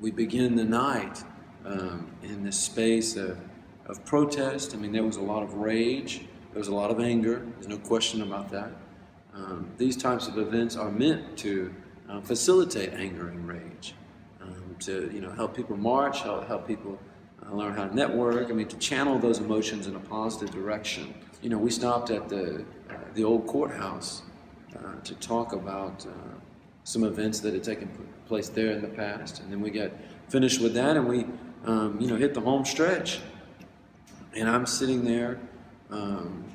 we begin the night in this space of protest. I mean, there was a lot of rage, there was a lot of anger, there's no question about that. These types of events are meant to facilitate anger and rage, to help people march, help people learn how to network. I mean, to channel those emotions in a positive direction. We stopped at the old courthouse to talk about some events that had taken place there in the past, and then we got finished with that, and we hit the home stretch. And I'm sitting there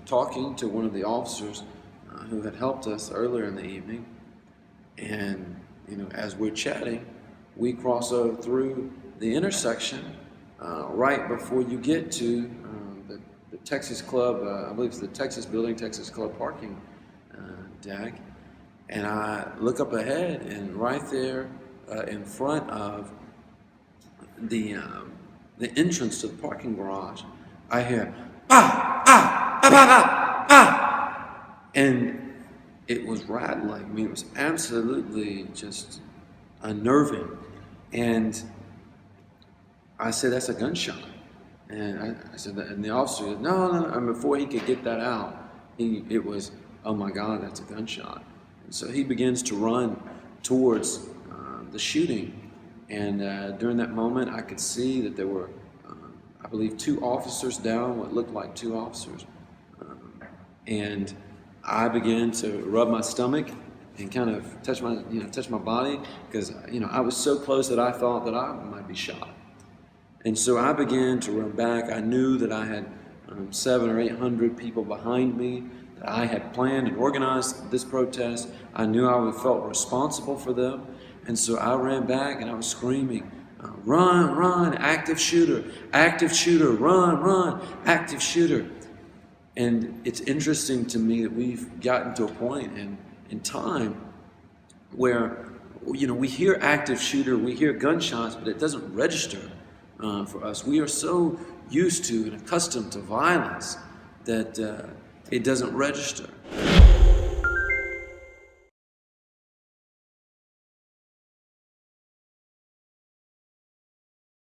talking to one of the officers who had helped us earlier in the evening, and as we're chatting, we cross over through the intersection right before you get to the Texas Club, I believe it's the Texas Building, Texas Club parking deck, and I look up ahead, and right there in front of the entrance to the parking garage, I hear ah ah ah ah ah, and it was rattling. I mean, it was absolutely just unnerving. And I said, "That's a gunshot." And I said, and the officer said, "No." And before he could get that out, it was, "Oh my God, that's a gunshot." And so he begins to run towards the shooting. And during that moment, I could see that there were, I believe, 2 officers down, what looked like 2 officers. And I began to rub my stomach and kind of touch my body, because I was so close that I thought that I might be shot. And so I began to run back. I knew that I had 700 or 800 people behind me, that I had planned and organized this protest. I knew I felt responsible for them. And so I ran back and I was screaming, "Run, run, active shooter, run, run, active shooter." And it's interesting to me that we've gotten to a point in time where we hear active shooter, we hear gunshots, but it doesn't register for us. We are so used to and accustomed to violence that it doesn't register.